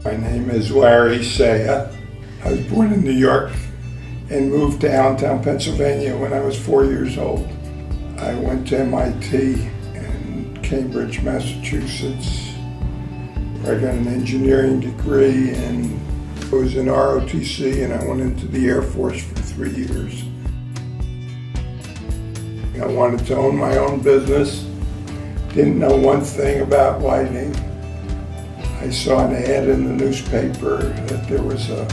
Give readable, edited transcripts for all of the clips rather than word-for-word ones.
My name is Larry Sayah. I was born in New York and moved to Allentown, Pennsylvania when I was 4 years old. I went to MIT in Cambridge, Massachusetts, where I got an engineering degree, and I was in ROTC, and I went into the Air Force for 3 years. I wanted to own my own business. Didn't know one thing about lighting. I saw an ad in the newspaper that there was a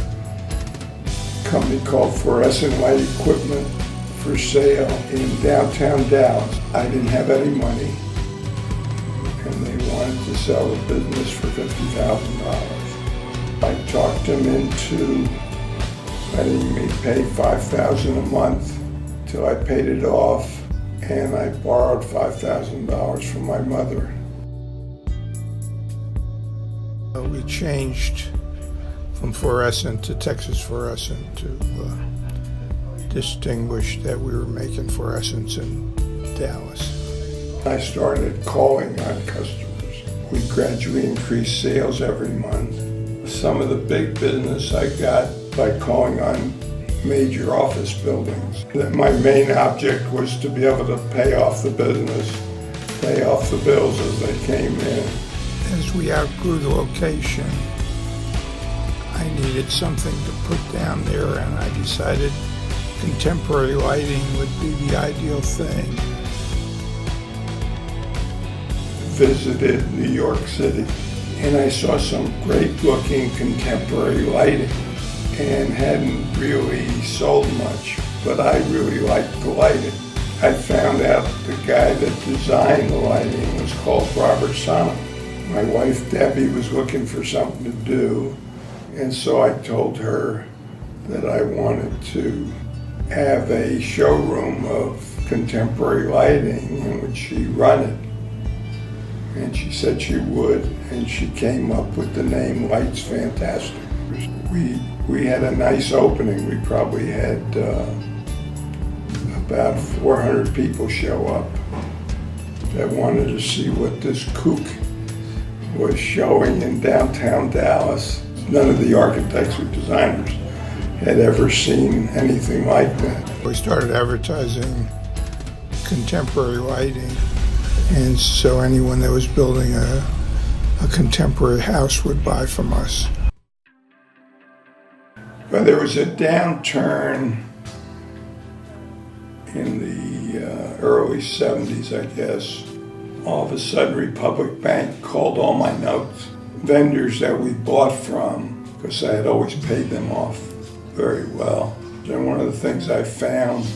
company called Fluorescent Light Equipment for sale in downtown Dallas. I didn't have any money, and they wanted to sell the business for $50,000. I talked them into letting me pay $5,000 a month till I paid it off, and I borrowed $5,000 from my mother. We changed from fluorescent to Texas fluorescent to distinguish that we were making fluorescents in Dallas. I started calling on customers. We gradually increased sales every month. Some of the big business I got by calling on major office buildings. My main object was to be able to pay off the business, pay off the bills as they came in. As we outgrew the location, I needed something to put down there, and I decided contemporary lighting would be the ideal thing. Visited New York City, and I saw some great-looking contemporary lighting, and hadn't really sold much, but I really liked the lighting. I found out the guy that designed the lighting was called Robert Sonnet. My wife Debbie was looking for something to do, and so I told her that I wanted to have a showroom of contemporary lighting in which she run it. And she said she would, and she came up with the name Lights Fantastic. We had a nice opening. We probably had about 400 people show up that wanted to see what this kook was showing in downtown Dallas. None of the architects or designers had ever seen anything like that. We started advertising contemporary lighting, and so anyone that was building a contemporary house would buy from us. Well, there was a downturn in the early 70s, I guess. All of a sudden, Republic Bank called all my notes. Vendors that we bought from, because I had always paid them off very well. And one of the things I found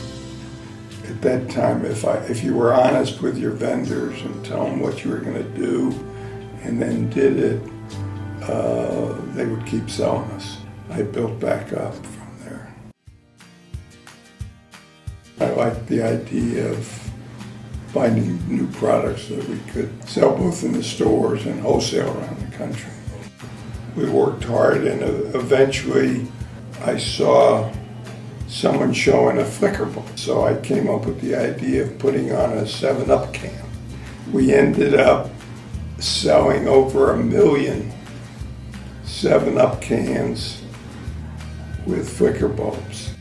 at that time, if you were honest with your vendors and tell them what you were going to do and then did it, they would keep selling us. I built back up from there. I liked the idea of finding new products that we could sell both in the stores and wholesale around the country. We worked hard, and eventually I saw someone showing a flicker bulb. So I came up with the idea of putting on a 7-Up can. We ended up selling over 1 million 7-Up cans with flicker bulbs.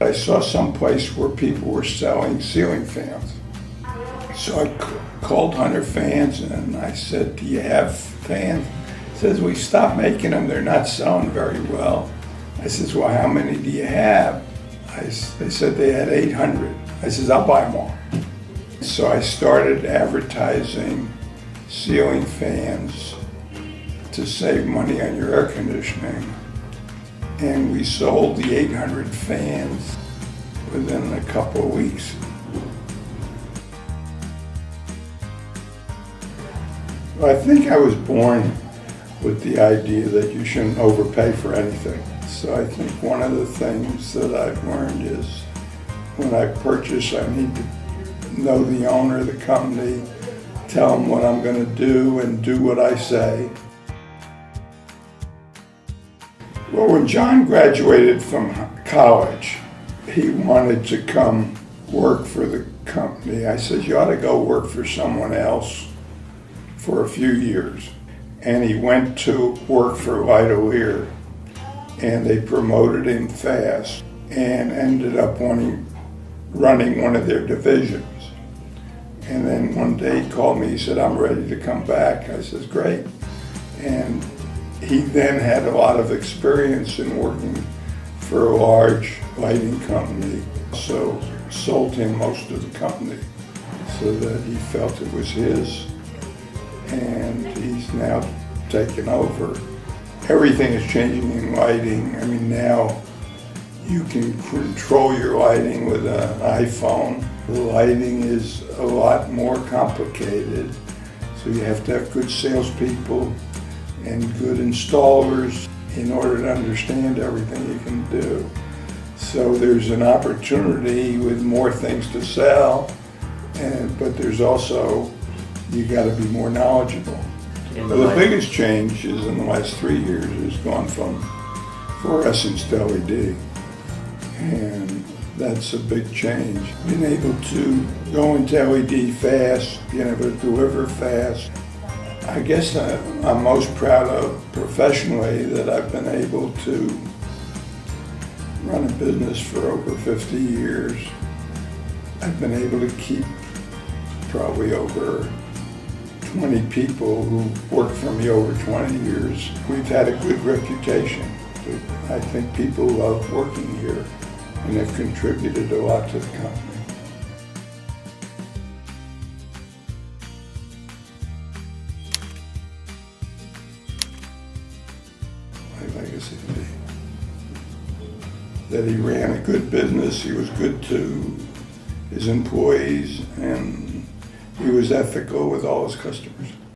I saw some place where people were selling ceiling fans. So I called Hunter Fans and I said, "Do you have fans?" He says, "We stopped making them. They're not selling very well." I says, "Well, how many do you have?" They said they had 800. I says, "I'll buy them all." So I started advertising ceiling fans to save money on your air conditioning. And we sold the 800 fans within a couple of weeks. I think I was born with the idea that you shouldn't overpay for anything. So I think one of the things that I've learned is when I purchase, I need to know the owner of the company, tell them what I'm going to do, and do what I say. Well, when John graduated from college, he wanted to come work for the company. I said, "You ought to go work for someone else for a few years." and he went to work for Lightolier, and they promoted him fast and ended up running one of their divisions. And then one day he called me, he said, I'm ready to come back. I said, great. And he then had a lot of experience in working for a large lighting company, so sold him most of the company so that he felt it was his, and he's now taken over. Everything is changing in lighting. I mean, now you can control your lighting with an iPhone. The lighting is a lot more complicated, so you have to have good salespeople and good installers in order to understand everything you can do. So there's an opportunity with more things to sell, but there's also, you got to be more knowledgeable. The biggest change is in the last 3 years has gone from fluorescence to LED, and that's a big change. Being able to go into LED fast, being able to deliver fast. I guess I'm most proud of professionally that I've been able to run a business for over 50 years. I've been able to keep probably over 20 people who worked for me over 20 years. We've had a good reputation. I think people love working here and have contributed a lot to the company. My legacy would be that he ran a good business, he was good to his employees, and he was ethical with all his customers.